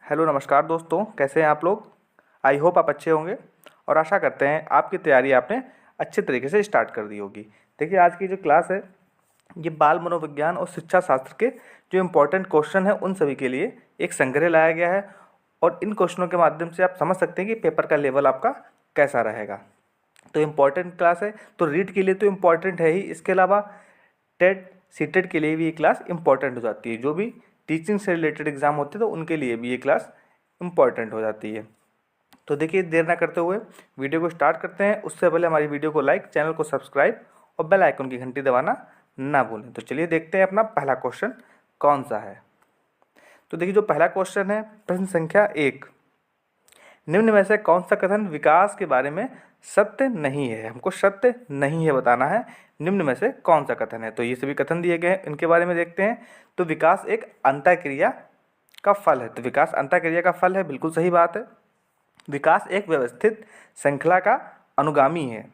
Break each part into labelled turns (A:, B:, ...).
A: Hello नमस्कार दोस्तों, कैसे हैं आप लोग। आई होप आप अच्छे होंगे और आशा करते हैं आपकी तैयारी आपने अच्छे तरीके से स्टार्ट कर दी होगी। देखिए, आज की जो क्लास है ये बाल मनोविज्ञान और शिक्षा शास्त्र के जो इम्पोर्टेंट क्वेश्चन हैं उन सभी के लिए एक संग्रह लाया गया है और इन क्वेश्चनों के माध्यम से आप समझ सकते हैं कि पेपर का लेवल आपका कैसा रहेगा। तो इम्पॉर्टेंट क्लास है, तो रीट के लिए तो इम्पॉर्टेंट है ही, इसके अलावा टेट सीटेट के लिए भी ये क्लास इंपॉर्टेंट हो जाती है। जो भी टीचिंग से रिलेटेड एग्जाम होते हैं तो उनके लिए भी ये क्लास इंपॉर्टेंट हो जाती है। तो देखिए, देर ना करते हुए वीडियो को स्टार्ट करते हैं। उससे पहले हमारी वीडियो को लाइक, चैनल को सब्सक्राइब और बेल आइकन की घंटी दबाना ना भूलें। तो चलिए देखते हैं अपना पहला क्वेश्चन कौन सा है। तो देखिए, जो पहला क्वेश्चन है, प्रश्न संख्या 1, निम्न में से कौन सा कथन विकास के बारे में सत्य नहीं है। हमको सत्य नहीं है बताना है, निम्न में से कौन सा कथन है। तो ये सभी कथन दिए गए हैं, इनके बारे में देखते हैं। तो विकास एक अंतःक्रिया का फल है। तो विकास अंतःक्रिया का फल है, बिल्कुल सही बात है। विकास एक व्यवस्थित श्रृंखला का अनुगामी है।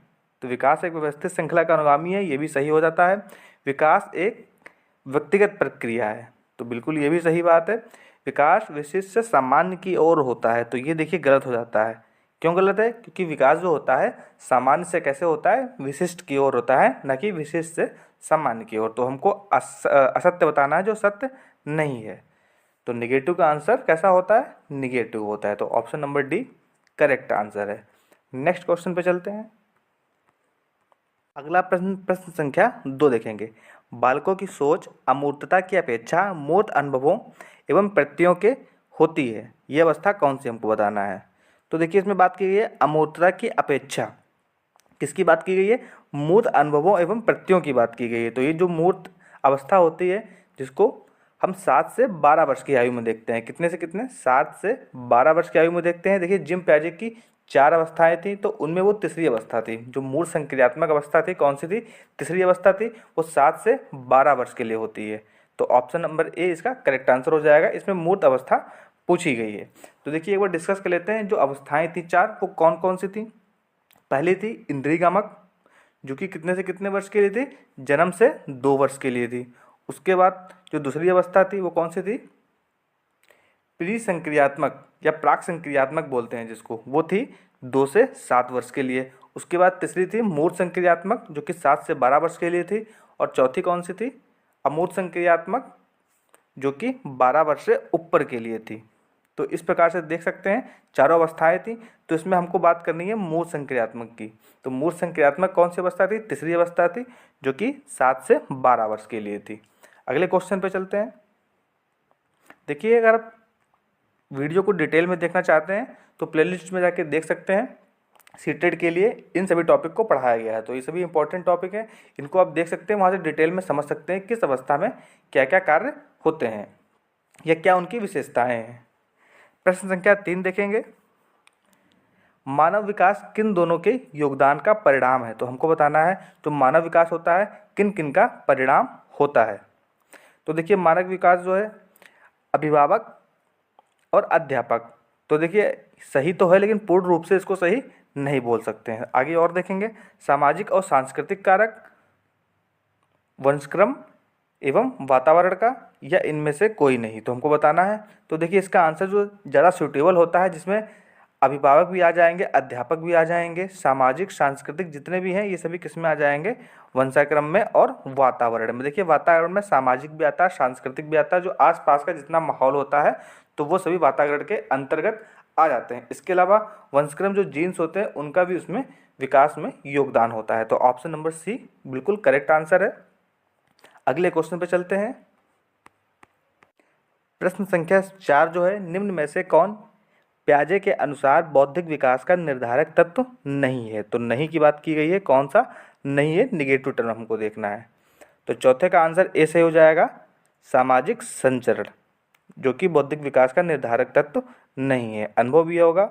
A: तो विकास एक व्यवस्थित श्रृंखला का अनुगामी है, ये भी सही हो जाता है। विकास एक व्यक्तिगत प्रक्रिया है, तो बिल्कुल ये भी सही बात है। विकास विशिष्ट से सामान्य की ओर होता है, तो ये देखिए गलत हो जाता है। क्यों गलत है? क्योंकि विकास जो होता है सामान्य से कैसे होता है, विशिष्ट की ओर होता है, न कि विशिष्ट से सामान्य की ओर। तो हमको असत्य बताना है जो सत्य नहीं है। तो निगेटिव का आंसर कैसा होता है, निगेटिव होता है। तो option number D correct answer है। नेक्स्ट क्वेश्चन पे चलते हैं। अगला प्रश्न प्रश्न संख्या 2 देखेंगे। बालकों की सोच अमूर्तता की अपेक्षा मूर्त अनुभवों एवं प्रत्ययों के होती है, ये अवस्था कौन सी, हमको बताना है। तो देखिए, इसमें बात की गई है अमूर्तता की अपेक्षा। किसकी बात की गई है? मूर्त अनुभवों एवं प्रत्ययों की बात की गई है। तो ये जो मूर्त अवस्था होती है, जिसको हम 7 से 12 वर्ष की आयु में देखते हैं। कितने से कितने? 7 से 12 वर्ष की आयु में देखते हैं। देखिए, जिम पियाजे की 4 अवस्थाएं थी, तो उनमें वो तीसरी अवस्था थी। जो मूल संक्रियात्मक अवस्था थी, कौन सी थी? तीसरी अवस्था थी। वो 7 से 12 वर्ष के लिए होती है। तो ऑप्शन नंबर ए इसका करेक्ट आंसर हो जाएगा। इसमें मूर्त अवस्था पूछी गई है। तो देखिए, एक बार डिस्कस कर लेते हैं। जो अवस्थाएं थी 4, वो कौन कौन सी थी। पहली थी इंद्रियगामक, जो कि कितने से कितने वर्ष के लिए थी? जन्म से 2 वर्ष के लिए थी। उसके बाद जो दूसरी अवस्था थी वो कौन सी थी? प्री संक्रियात्मक या प्राक संक्रियात्मक बोलते हैं जिसको, वो थी 2 से 7 वर्ष के लिए। उसके बाद तीसरी थी मूर्त संक्रियात्मक, जो कि 7 से 12 वर्ष के लिए थी। और चौथी कौन सी थी? अमूर्त संक्रियात्मक, जो कि 12 वर्ष से ऊपर के लिए थी। तो इस प्रकार से देख सकते हैं चारों अवस्थाएं थी। तो इसमें हमको बात करनी है मूर्त संक्रियात्मक की। तो मूर्त संक्रियात्मक कौन सी अवस्था थी? तीसरी अवस्था थी, जो कि 7 से 12 वर्ष के लिए थी। अगले क्वेश्चन पे चलते हैं। देखिए, अगर आप वीडियो को डिटेल में देखना चाहते हैं तो प्लेलिस्ट में जाके देख सकते हैं। सीटेड के लिए इन सभी टॉपिक को पढ़ाया गया है। तो ये सभी इंपॉर्टेंट टॉपिक हैं, इनको आप देख सकते हैं, वहाँ से डिटेल में समझ सकते हैं किस अवस्था में क्या क्या कार्य होते हैं या क्या उनकी विशेषताएं हैं। प्रश्न संख्या 3 देखेंगे। मानव विकास किन दोनों के योगदान का परिणाम है। तो हमको बताना है जो मानव विकास होता है किन किन का परिणाम होता है। तो देखिए, मानव विकास जो है अभिभावक और अध्यापक। तो देखिए, सही तो है लेकिन पूर्ण रूप से इसको सही नहीं बोल सकते हैं। आगे और देखेंगे। सामाजिक और सांस्कृतिक कारक, वंशक्रम एवं वातावरण का, या इनमें से कोई नहीं। तो हमको बताना है। तो देखिए, इसका आंसर जो ज़्यादा सूटेबल होता है, जिसमें अभिभावक भी आ जाएंगे, अध्यापक भी आ जाएंगे, सामाजिक सांस्कृतिक जितने भी हैं ये सभी किस में आ जाएंगे? वंशाक्रम में और वातावरण में। देखिए, वातावरण में सामाजिक भी आता है, सांस्कृतिक भी आता है। जो आसपास का जितना माहौल होता है तो वो सभी वातावरण के अंतर्गत आ जाते हैं। इसके अलावा वंशक्रम जो जीन्स होते हैं उनका भी उसमें विकास में योगदान होता है। तो ऑप्शन नंबर सी बिल्कुल करेक्ट आंसर है। अगले क्वेश्चन पे चलते हैं। प्रश्न संख्या 4 जो है, निम्न में से कौन पियाजे के अनुसार बौद्धिक विकास का निर्धारक तत्व नहीं है। तो नहीं की बात की गई है, कौन सा नहीं है? निगेटिव टर्म हमको देखना है। तो चौथे का आंसर ए से हो जाएगा, सामाजिक संचरण, जो कि बौद्धिक विकास का निर्धारक तत्व नहीं है। अनुभव भी होगा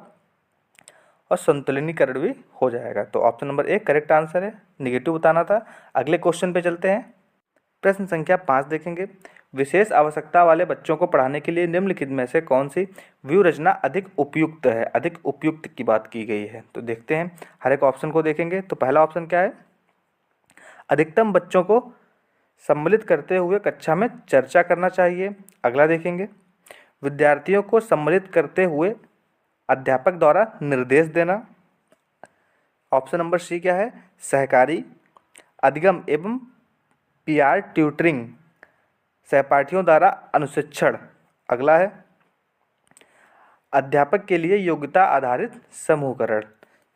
A: और संतुलिनीकरण भी हो जाएगा। तो option number A correct answer है, निगेटिव बताना था। अगले क्वेश्चन पे चलते हैं। प्रश्न संख्या 5 देखेंगे। विशेष आवश्यकता वाले बच्चों को पढ़ाने के लिए निम्नलिखित में से कौन सी व्यू रचना अधिक उपयुक्त है। अधिक उपयुक्त की बात की गई है, तो देखते हैं। हर एक ऑप्शन को देखेंगे। तो पहला ऑप्शन क्या है? अधिकतम बच्चों को सम्मिलित करते हुए कक्षा में चर्चा करना चाहिए। अगला देखेंगे, विद्यार्थियों को सम्मिलित करते हुए अध्यापक द्वारा निर्देश देना। ऑप्शन नंबर सी क्या है, सहकारी, अधिगम एवं पीआर ट्यूटरिंग, सहपाठियों द्वारा अनुशिक्षण। अगला है अध्यापक के लिए योग्यता आधारित समूहकरण।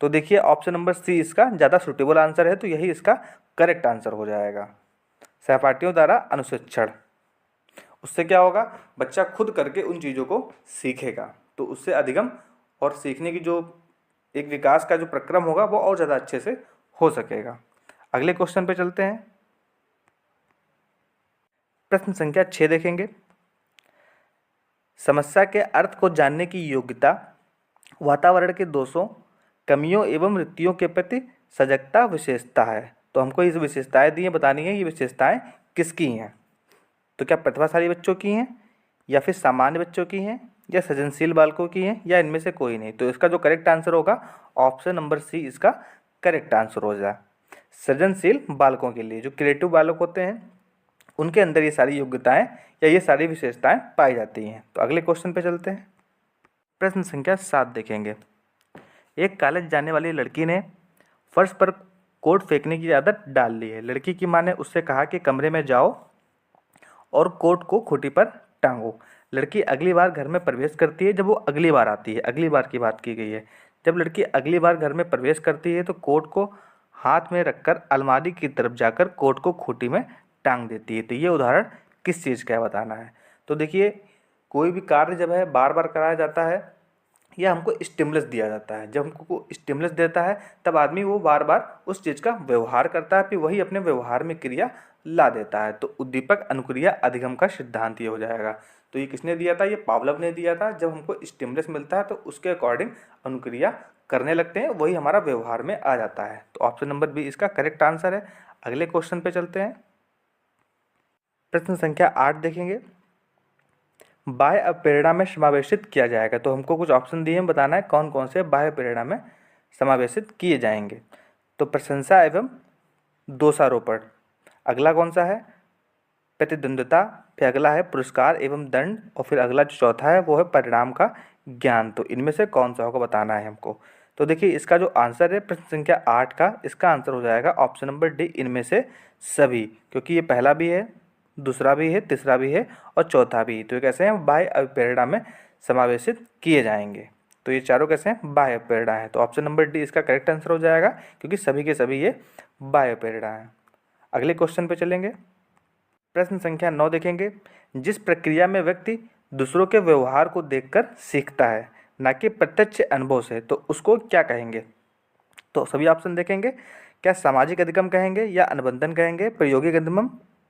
A: तो देखिए ऑप्शन नंबर सी इसका ज़्यादा सुटेबल आंसर है, तो यही इसका करेक्ट आंसर हो जाएगा, सहपाठियों द्वारा अनुशिक्षण। उससे क्या होगा, बच्चा खुद करके उन चीज़ों को सीखेगा, तो उससे अधिगम और सीखने की जो एक विकास का जो प्रक्रम होगा वो और ज़्यादा अच्छे से हो सकेगा। अगले क्वेश्चन पे चलते हैं। प्रश्न संख्या 6 देखेंगे। समस्या के अर्थ को जानने की योग्यता, वातावरण के दोषों, कमियों एवं वृत्तियों के प्रति सजगता विशेषता है। तो हमको ये विशेषताएं दी हैं, बतानी है ये विशेषताएं किसकी हैं। तो क्या प्रतिभाशाली बच्चों की हैं, या फिर सामान्य बच्चों की हैं, या सृजनशील बालकों की हैं, या इनमें से कोई नहीं। तो इसका जो करेक्ट आंसर होगा ऑप्शन नंबर सी इसका करेक्ट आंसर हो जाए। सृजनशील बालकों के लिए, जो क्रिएटिव बालक होते हैं उनके अंदर ये सारी योग्यताएं या ये सारी विशेषताएं पाई जाती हैं। तो अगले क्वेश्चन पे चलते हैं। प्रश्न संख्या 7 देखेंगे। एक कॉलेज जाने वाली लड़की ने फर्श पर कोट फेंकने की आदत डाल ली है। लड़की की माँ ने उससे कहा कि कमरे में जाओ और कोट को खूंटी पर टांगो। लड़की अगली बार घर में प्रवेश करती है, जब वो अगली बार आती है, अगली बार की बात की गई है, जब लड़की अगली बार घर में प्रवेश करती है तो कोट को हाथ में रखकर अलमारी की तरफ जाकर कोट को खूंटी में टांग देती है। तो ये उदाहरण किस चीज़ का है बताना है। तो देखिए कोई भी कार्य जब है बार बार कराया जाता है या हमको स्टिमुलस दिया जाता है, जब हमको स्टिमुलस देता है तब आदमी वो बार बार उस चीज़ का व्यवहार करता है, फिर वही अपने व्यवहार में क्रिया ला देता है। तो उद्दीपक अनुक्रिया अधिगम का सिद्धांत ये हो जाएगा। तो ये किसने दिया था, ये पावलोव ने दिया था। जब हमको स्टिमुलस मिलता है तो उसके अकॉर्डिंग अनुक्रिया करने लगते हैं, वही हमारा व्यवहार में आ जाता है। तो ऑप्शन नंबर बी इसका करेक्ट आंसर है। अगले क्वेश्चन पे चलते हैं। प्रश्न संख्या 8 देखेंगे। बाह्य अप्रेरणा में समावेशित किया जाएगा। तो हमको कुछ ऑप्शन दिए हैं, बताना है कौन कौन से बाह्य प्रेरणा में समावेशित किए जाएंगे। तो प्रशंसा एवं दोषारोपण, अगला कौन सा है, प्रतिद्वंद्विता, फिर अगला है पुरस्कार एवं दंड, और फिर अगला जो चौथा है वो है परिणाम का ज्ञान। तो इनमें से कौन सा होगा बताना है हमको। तो देखिए इसका जो आंसर है प्रश्न संख्या 8 का, इसका आंसर हो जाएगा ऑप्शन नंबर डी, इनमें से सभी, क्योंकि ये पहला भी है, दूसरा भी है, तीसरा भी है और चौथा भी। तो ये कैसे हैं, बाह्य अभिप्रेरणा में समावेशित किए जाएंगे। तो ये चारों कैसे हैं, बाह्य अभिप्रेरणा है। तो ऑप्शन नंबर डी इसका करेक्ट आंसर हो जाएगा, क्योंकि सभी के सभी ये बाह्य अभिप्रेरणा है। अगले क्वेश्चन पे चलेंगे। प्रश्न संख्या 9 देखेंगे। जिस प्रक्रिया में व्यक्ति दूसरों के व्यवहार को देखकर सीखता है, ना कि प्रत्यक्ष अनुभव से, तो उसको क्या कहेंगे। तो सभी ऑप्शन देखेंगे। क्या सामाजिक अधिगम कहेंगे, या अनुबंधन कहेंगे, प्रायोगिक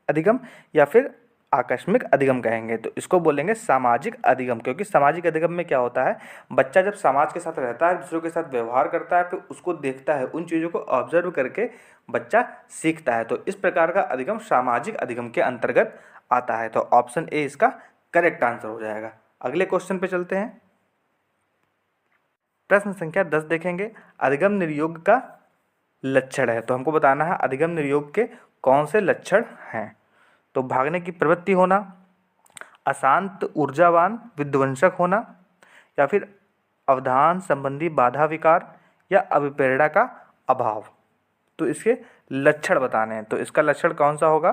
A: अधिगम, या फिर आकस्मिक अधिगम कहेंगे। तो इसको बोलेंगे सामाजिक अधिगम, क्योंकि सामाजिक अधिगम में क्या होता है, बच्चा जब समाज के साथ रहता है, दूसरों के साथ व्यवहार करता है, फिर उसको देखता है, उन चीज़ों को ऑब्जर्व करके बच्चा सीखता है। तो इस प्रकार का अधिगम सामाजिक अधिगम के अंतर्गत आता है। तो ऑप्शन ए इसका करेक्ट आंसर हो जाएगा। अगले क्वेश्चन पे चलते हैं। प्रश्न संख्या 10 देखेंगे। अधिगम निर्योग का लक्षण है। तो हमको बताना है अधिगम निर्योग के कौन से लक्षण हैं। तो भागने की प्रवृत्ति होना, अशांत ऊर्जावान विध्वंसक होना, या फिर अवधान संबंधी बाधा विकार, या अभिप्रेरणा का अभाव। तो इसके लक्षण बताने हैं। तो इसका लक्षण कौन सा होगा,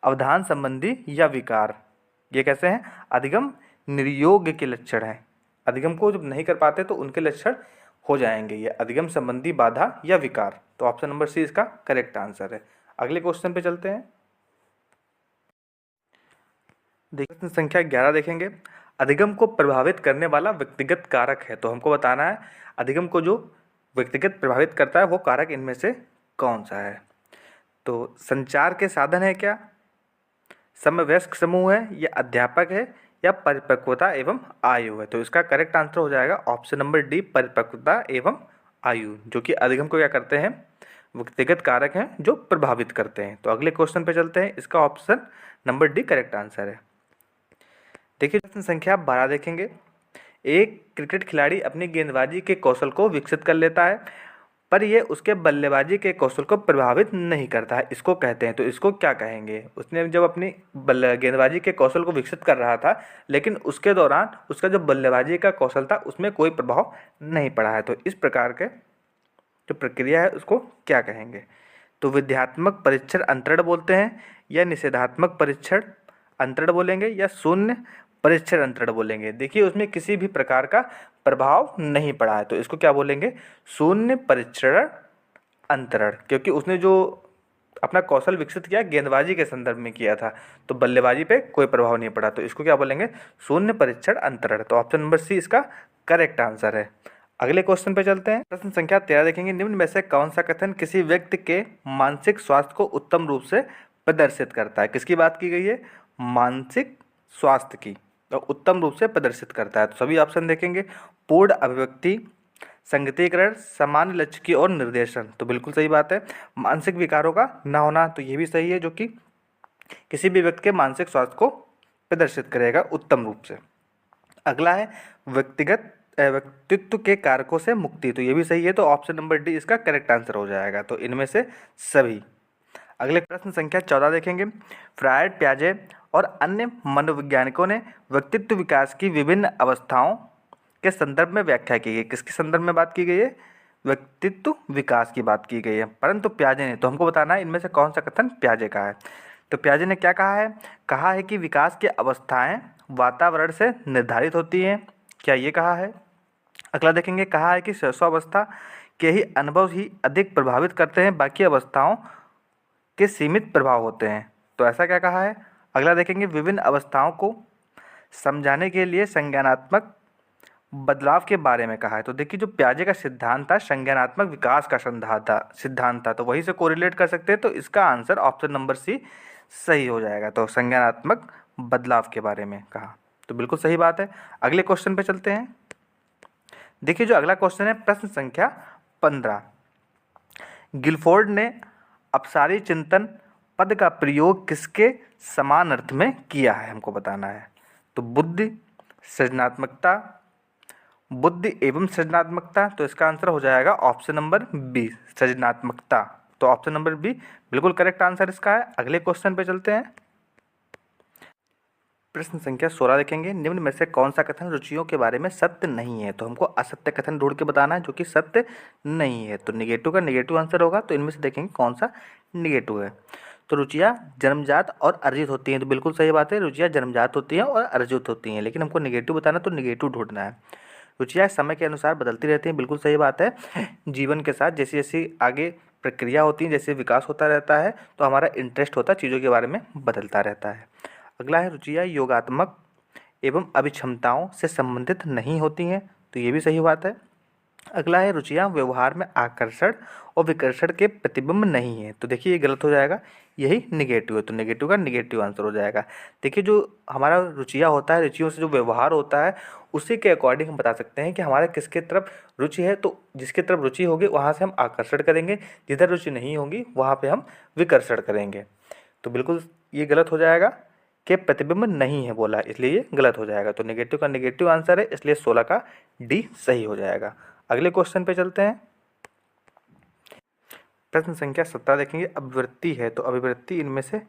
A: अवधान संबंधी या विकार। ये कैसे हैं, अधिगम निर्योग के लक्षण हैं। अधिगम को जब नहीं कर पाते तो उनके लक्षण हो जाएंगे ये अधिगम संबंधी बाधा या विकार। तो ऑप्शन नंबर सी इसका करेक्ट आंसर है। अगले क्वेश्चन पे चलते हैं। प्रश्न संख्या 11 देखेंगे। अधिगम को प्रभावित करने वाला व्यक्तिगत कारक है। तो हमको बताना है अधिगम को जो व्यक्तिगत प्रभावित करता है वो कारक इनमें से कौन सा है। तो संचार के साधन है क्या, समवयस्क समूह है, या अध्यापक है, या परिपक्वता एवं आयु है। तो इसका करेक्ट आंसर हो जाएगा ऑप्शन नंबर डी, परिपक्वता एवं आयु, जो कि अधिगम को क्या करते हैं, व्यक्तिगत कारक हैं जो प्रभावित करते हैं। तो अगले क्वेश्चन पे चलते हैं। इसका option number D correct answer है। देखिए प्रश्न संख्या 12 देखेंगे। एक क्रिकेट खिलाड़ी अपनी गेंदबाजी के कौशल को विकसित कर लेता है। पर ये उसके बल्लेबाजी के कौशल को प्रभावित नहीं करता है, इसको कहते हैं। तो इसको क्या कहेंगे? उसने जब अपनी गेंदबाजी के कौशल को विकसित कर रहा था, लेकिन उसके दौरान उसका जो बल्लेबाजी का कौशल था उसमें कोई प्रभाव नहीं पड़ा है। तो इस प्रकार के जो प्रक्रिया है उसको क्या कहेंगे? तो विध्यात्मक परीक्षण अंतरण बोलते हैं, या निषेधात्मक परीक्षण अंतरण बोलेंगे, या शून्य परीक्षण अंतरण बोलेंगे। देखिए उसमें किसी भी प्रकार का प्रभाव नहीं पड़ा है, तो इसको क्या बोलेंगे? शून्य परीक्षण अंतरण, क्योंकि उसने जो अपना कौशल विकसित किया गेंदबाजी के संदर्भ में किया था, तो बल्लेबाजी पे कोई प्रभाव नहीं पड़ा, तो इसको क्या बोलेंगे? शून्य परीक्षण अंतरण। तो ऑप्शन नंबर सी इसका करेक्ट आंसर है। अगले क्वेश्चन पे चलते हैं। प्रश्न संख्या 13 देखेंगे, निम्न में से कौन सा कथन किसी व्यक्ति के मानसिक स्वास्थ्य को उत्तम रूप से प्रदर्शित करता है? किसकी बात की गई है? मानसिक स्वास्थ्य की, तो उत्तम रूप से प्रदर्शित करता है। तो सभी ऑप्शन देखेंगे, पूर्ण अभिव्यक्ति, संगतीकरण, सामान्य लक्ष्य की ओर निर्देशन। तो बिल्कुल सही बात है, मानसिक विकारों का न होना, तो ये भी सही है, जो कि किसी भी व्यक्ति के मानसिक स्वास्थ्य को प्रदर्शित करेगा उत्तम रूप से। अगला है व्यक्तित्व के कारकों से मुक्ति, तो ये भी सही है, तो ऑप्शन नंबर डी इसका करेक्ट आंसर हो जाएगा। तो इनमें से सभी। अगले प्रश्न संख्या 14 देखेंगे, फ्रायड, प्याजे और अन्य मनोवैज्ञानिकों ने व्यक्तित्व विकास की विभिन्न अवस्थाओं के संदर्भ में व्याख्या की है। किसके संदर्भ में बात की गई है? व्यक्तित्व विकास की बात की गई है, परंतु प्याजे ने, तो हमको बताना है इनमें से कौन सा कथन प्याजे का है। तो प्याजे ने क्या कहा है? कहा है कि विकास की अवस्थाएं वातावरण से निर्धारित होती हैं। क्या ये कहा है? अगला देखेंगे, कहा है कि शैशवावस्था के ही अनुभव ही अधिक प्रभावित करते हैं, बाकी अवस्थाओं के सीमित प्रभाव होते हैं। तो ऐसा क्या कहा है? अगला देखेंगे, विभिन्न अवस्थाओं को समझाने के लिए संज्ञानात्मक बदलाव के बारे में कहा है। तो देखिए जो प्याजे का सिद्धांत था संज्ञानात्मक विकास का सिद्धांत था, तो वही से कोरिलेट कर सकते हैं। तो इसका आंसर ऑप्शन नंबर सी सही हो जाएगा। तो संज्ञानात्मक बदलाव के बारे में कहा, तो बिल्कुल सही बात है। अगले क्वेश्चन पे चलते हैं। देखिए जो अगला क्वेश्चन है प्रश्न संख्या 15, गिलफोर्ड ने अपसारी चिंतन पद का प्रयोग किसके समान अर्थ में किया है? हमको बताना है। तो बुद्धि, सृजनात्मकता, बुद्धि एवं सृजनात्मकता, तो इसका आंसर हो जाएगा ऑप्शन नंबर बी, सृजनात्मकता। तो ऑप्शन नंबर बी बिल्कुल करेक्ट आंसर इसका है। अगले क्वेश्चन पे चलते हैं। प्रश्न संख्या 16 देखेंगे, निम्न में से कौन सा कथन रुचियों के बारे में सत्य नहीं है? तो हमको असत्य कथन ढूंढ के बताना है जो कि सत्य नहीं है। तो निगेटिव का निगेटिव आंसर होगा, तो इनमें से देखेंगे कौन सा निगेटिव है। तो रुचियाँ जन्मजात और अर्जित होती हैं, तो बिल्कुल सही बात है, रुचियाँ जन्मजात होती हैं और अर्जित होती हैं, लेकिन हमको निगेटिव बताना, तो निगेटिव ढूंढना है। रुचियाँ समय के अनुसार बदलती रहती हैं, बिल्कुल सही बात है। जीवन के साथ जैसी जैसी आगे प्रक्रिया होती है, जैसे विकास होता रहता है, तो हमारा इंटरेस्ट होता है चीज़ों के बारे में बदलता रहता है। अगला है, रुचियाँ योगात्मक एवं अभिक्षमताओं से संबंधित नहीं होती हैं, तो ये भी सही बात है। अगला है, रुचियाँ व्यवहार में आकर्षण और विकर्षण के प्रतिबिंब नहीं है, तो देखिए ये गलत हो जाएगा, यही निगेटिव है, तो निगेटिव का निगेटिव आंसर हो जाएगा। देखिए जो हमारा रुचियाँ होता है, रुचियों से जो व्यवहार होता है उसी के अकॉर्डिंग हम बता सकते हैं कि हमारा किसके तरफ रुचि है। तो जिसके तरफ रुचि होगी वहाँ से हम आकर्षण करेंगे, जिधर रुचि नहीं होगी वहाँ पे हम विकर्षण करेंगे। तो बिल्कुल ये गलत हो जाएगा कि प्रतिबिंब नहीं है बोला, इसलिए ये गलत हो जाएगा। तो निगेटिव का निगेटिव आंसर है, इसलिए 16 का डी सही हो जाएगा। अगले क्वेश्चन पे चलते हैं। प्रश्न संख्या 17 देखेंगे, अभिवृत्ति है, तो अभिवृत्ति इनमें से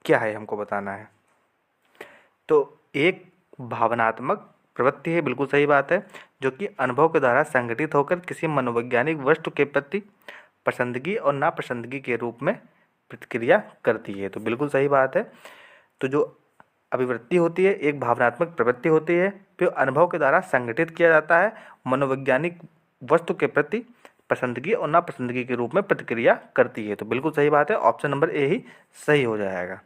A: क्या है हमको बताना है। तो एक भावनात्मक प्रवृत्ति है, बिल्कुल सही बात है, जो कि अनुभव के द्वारा संगठित होकर किसी मनोवैज्ञानिक वस्तु के प्रति पसंदगी और नापसंदगी के रूप में प्रतिक्रिया करती है, तो बिल्कुल सही बात है। तो जो अभिवृत्ति होती है एक भावनात्मक प्रवृत्ति होती है, फिर अनुभव के द्वारा संगठित किया जाता है, मनोवैज्ञानिक वस्तु के प्रति पसंदगी और नापसंदगी के रूप में प्रतिक्रिया करती है, तो बिल्कुल सही बात है, ऑप्शन नंबर ए ही सही हो जाएगा।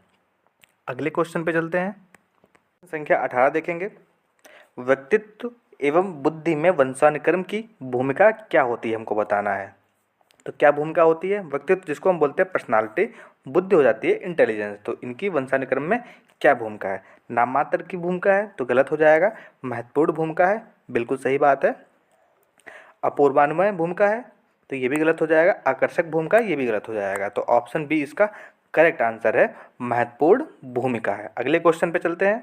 A: अगले क्वेश्चन पे चलते हैं। संख्या 18 देखेंगे, व्यक्तित्व एवं बुद्धि में वंशानुक्रम की भूमिका क्या होती है हमको बताना है। तो क्या भूमिका होती है? व्यक्तित्व जिसको हम बोलते हैं पर्सनालिटी, बुद्धि हो जाती है इंटेलिजेंस, तो इनकी वंशानुक्रम में क्या भूमिका है? नाम मात्र की भूमिका है, तो गलत हो जाएगा। महत्वपूर्ण भूमिका है, बिल्कुल सही बात है। अपूर्वान्वय भूमिका है, तो ये भी गलत हो जाएगा। आकर्षक भूमिका, ये भी गलत हो जाएगा। तो ऑप्शन बी इसका करेक्ट आंसर है, महत्वपूर्ण भूमिका है। अगले क्वेश्चन पे चलते हैं।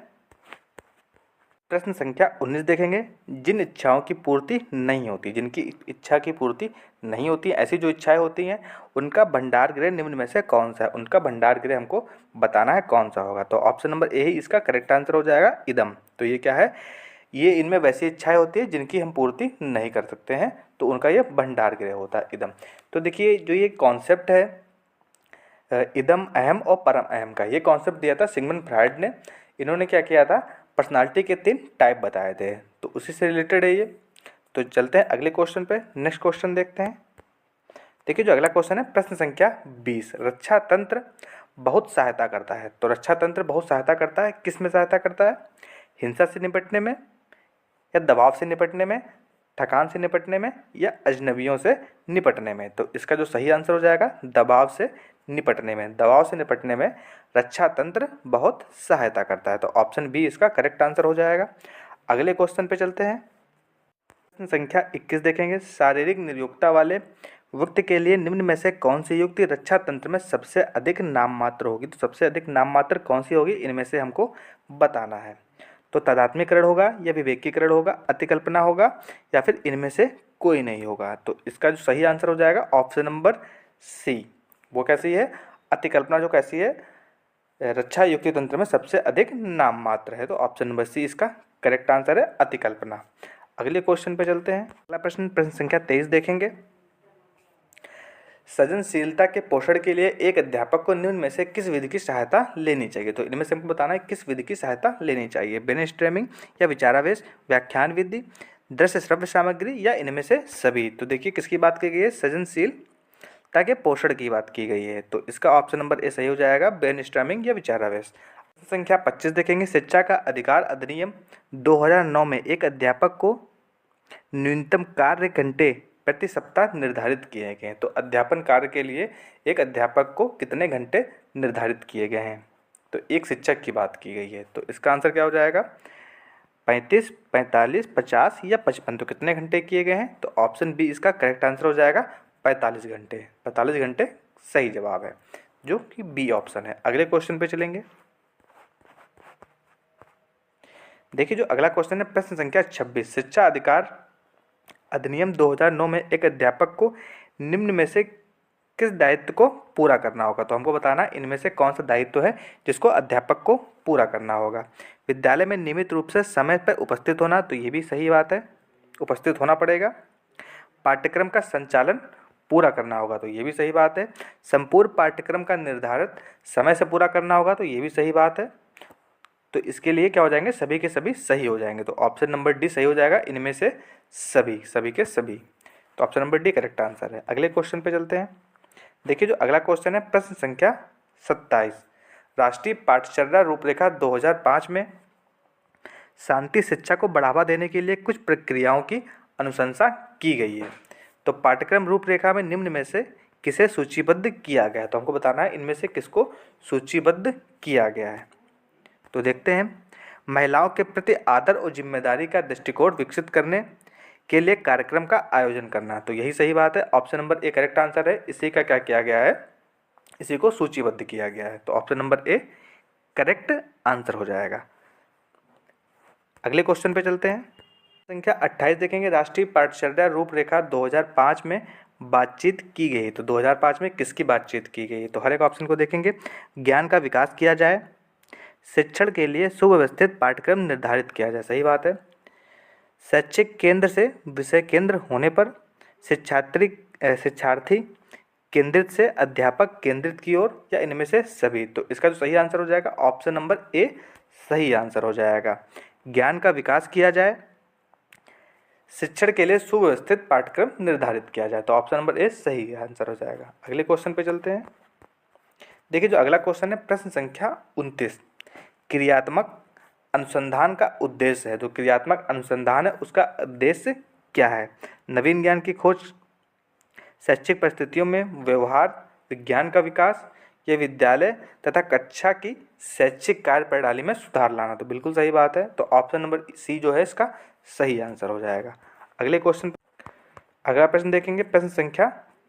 A: प्रश्न संख्या 19 देखेंगे। जिन इच्छाओं की पूर्ति नहीं होती, जिनकी इच्छा की पूर्ति नहीं होती, ऐसी जो इच्छाएं होती हैं उनका भंडार गृह निम्न में से कौन सा है। उनका भंडार गृह हमको बताना है कौन सा होगा। तो ऑप्शन नंबर ए ही इसका करेक्ट आंसर हो जाएगा, इदम। तो ये क्या है, ये इनमें वैसी इच्छाएं होती है जिनकी हम पूर्ति नहीं कर सकते हैं, तो उनका ये भंडार गृह होता है, इदम। तो देखिए जो ये कॉन्सेप्ट है इदम अहम और परम अहम का, ये कॉन्सेप्ट दिया था सिगमंड फ्रायड ने। इन्होंने क्या किया था, पर्सनालिटी के 3 टाइप बताए थे, तो उसी से रिलेटेड है ये। तो चलते हैं अगले क्वेश्चन पे, नेक्स्ट क्वेश्चन देखते हैं। देखिए जो अगला क्वेश्चन है प्रश्न संख्या 20, रक्षा तंत्र बहुत सहायता करता है। तो रक्षा तंत्र बहुत सहायता करता है, किस में सहायता करता है, हिंसा से निपटने में, या दबाव से निपटने में, थकान से निपटने में, या अजनबियों से निपटने में। तो इसका जो सही आंसर हो जाएगा, दबाव से निपटने में। दबाव से निपटने में रक्षा तंत्र बहुत सहायता करता है, तो ऑप्शन बी इसका करेक्ट आंसर हो जाएगा। अगले क्वेश्चन पे चलते हैं। प्रश्न संख्या 21 देखेंगे। शारीरिक निर्योग्यता वाले व्यक्ति के लिए निम्न में से कौन सी युक्ति रक्षा तंत्र में सबसे अधिक नाम मात्र होगी। तो सबसे अधिक नाम मात्र कौन सी होगी, इनमें से हमको बताना है। तो तादात्म्यकरण होगा, या विवेकीकरण होगा, अतिकल्पना होगा, या फिर इनमें से कोई नहीं होगा। तो इसका जो सही आंसर हो जाएगा ऑप्शन नंबर सी। वो कैसी है, अतिकल्पना जो कैसी है, रक्षा युक्ति तंत्र में सबसे अधिक नाम मात्र है। तो ऑप्शन नंबर सी इसका करेक्ट आंसर है, अतिकल्पना। अगले क्वेश्चन पे चलते हैं। अगला प्रश्न प्रश्न संख्या 23 देखेंगे। सृजनशीलता के पोषण के लिए एक अध्यापक को निम्न में से किस विधि की सहायता लेनी चाहिए। तो इनमें से हमको बताना है किस विधि की सहायता लेनी चाहिए, ब्रेनस्टॉर्मिंग, या विचारावेश, व्याख्यान विधि, दृश्य श्रव्य सामग्री, या इनमें से सभी। तो देखिए किसकी बात की गई है, सृजनशीलता के पोषण की बात की गई है, तो इसका ऑप्शन नंबर ए सही हो जाएगा, ब्रेनस्टॉर्मिंग या विचारावेश। संख्या 25 देखेंगे। शिक्षा का अधिकार अधिनियम 2009 में एक अध्यापक को न्यूनतम कार्य घंटे प्रति सप्ताह निर्धारित किए गए हैं। तो अध्यापन कार्य के लिए एक अध्यापक को कितने घंटे निर्धारित किए गए हैं, तो एक शिक्षक की बात की गई है। तो इसका आंसर क्या हो जाएगा, 35, 45, 50 या 55। तो कितने घंटे किए गए हैं, तो ऑप्शन बी इसका करेक्ट आंसर हो जाएगा, 45 घंटे। 45 घंटे सही जवाब है, जो कि बी ऑप्शन है। अगले क्वेश्चन पे चलेंगे। देखिए जो अगला क्वेश्चन है प्रश्न संख्या 26। शिक्षा अधिकार अधिनियम 2009 में एक अध्यापक को निम्न में से किस दायित्व को पूरा करना होगा। तो हमको बताना है इनमें से कौन सा दायित्व है जिसको अध्यापक को पूरा करना होगा। विद्यालय में नियमित रूप से समय पर उपस्थित होना, तो ये भी सही बात है, उपस्थित होना पड़ेगा। पाठ्यक्रम का संचालन पूरा करना होगा, तो ये भी सही बात है। संपूर्ण पाठ्यक्रम का निर्धारित समय से पूरा करना होगा, तो ये भी सही बात है। तो इसके लिए क्या हो जाएंगे, सभी के सभी सही हो जाएंगे। तो ऑप्शन नंबर डी सही हो जाएगा, इनमें से सभी, सभी के सभी। तो option number D correct answer है। अगले क्वेश्चन पे चलते हैं। देखिए जो अगला क्वेश्चन है प्रश्न संख्या 27। राष्ट्रीय पाठचर्या रूपरेखा 2005 में शांति शिक्षा को बढ़ावा देने के लिए कुछ प्रक्रियाओं की अनुशंसा की गई है। तो पाठ्यक्रम रूपरेखा में निम्न में से किसे सूचीबद्ध किया गया है। तो हमको बताना है इनमें से किसको सूचीबद्ध किया गया है। तो देखते हैं। महिलाओं के प्रति आदर और जिम्मेदारी का दृष्टिकोण विकसित करने के लिए कार्यक्रम का आयोजन करना, तो यही सही बात है। Option number A correct answer है। इसी का क्या किया गया है, इसी को सूचीबद्ध किया गया है। तो option number A correct answer हो जाएगा। अगले क्वेश्चन पे चलते हैं। संख्या 28 देखेंगे। राष्ट्रीय पाठचर्या रूपरेखा 2005 में बातचीत की गई, तो 2005 में किसकी बातचीत की गई, तो हर एक ऑप्शन को देखेंगे। ज्ञान का विकास किया जाए, शिक्षण के लिए सुव्यवस्थित पाठ्यक्रम निर्धारित किया जाए, सही बात है। शैक्षिक केंद्र से विषय केंद्र होने पर, शिक्षार्थी केंद्रित से अध्यापक केंद्रित की ओर, या इनमें से सभी। तो इसका जो सही आंसर हो जाएगा ऑप्शन नंबर ए सही आंसर हो जाएगा। ज्ञान का विकास किया जाए, शिक्षण के लिए सुव्यवस्थित पाठ्यक्रम निर्धारित किया जाए, तो ऑप्शन नंबर ए सही आंसर हो जाएगा। अगले क्वेश्चन पे चलते हैं। देखिए जो अगला क्वेश्चन है प्रश्न संख्या 29। क्रियात्मक अनुसंधान का उद्देश्य है, जो क्रियात्मक अनुसंधान है उसका उद्देश्य क्या है। नवीन ज्ञान की खोज, शैक्षिक परिस्थितियों में व्यवहार विज्ञान का विकास, या विद्यालय तथा कक्षा की शैक्षिक कार्य प्रणाली में सुधार लाना, तो बिल्कुल सही बात है। तो ऑप्शन नंबर सी जो है इसका सही आंसर हो जाएगा। अगले क्वेश्चन, अगला प्रश्न देखेंगे प्रश्न संख्या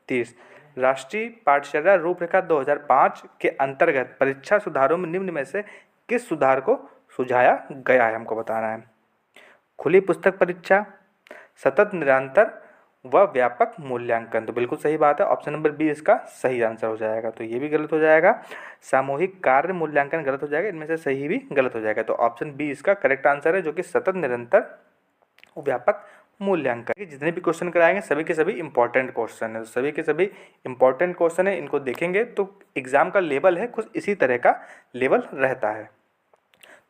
A: 30। राष्ट्रीय पाठचर्या रूपरेखा 2005 के अंतर्गत परीक्षा सुधारों में निम्न में से किस सुधार को सुझाया गया है, हमको बताना है। खुली पुस्तक परीक्षा, सतत निरंतर व व्यापक मूल्यांकन। तो बिल्कुल सही बात है, ऑप्शन नंबर बी इसका सही आंसर हो जाएगा। तो ये भी गलत हो जाएगा। सामूहिक कार्य मूल्यांकन गलत हो जाएगा, इनमें से सही भी गलत हो जाएगा। तो ऑप्शन बी इसका करेक्ट आंसर है, जो कि सतत निरंतर व्यापक मूल्यांकन। जितने भी क्वेश्चन कराएंगे सभी के सभी इंपॉर्टेंट क्वेश्चन है, सभी के सभी इंपॉर्टेंट क्वेश्चन है। इनको देखेंगे तो एग्जाम का लेवल है कुछ इसी तरह का लेवल रहता है।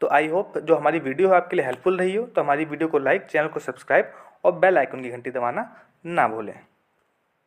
A: तो आई होप जो हमारी वीडियो है आपके लिए हेल्पफुल रही हो। तो हमारी वीडियो को लाइक, चैनल को सब्सक्राइब और बेल आइकन की घंटी दबाना ना भूलें।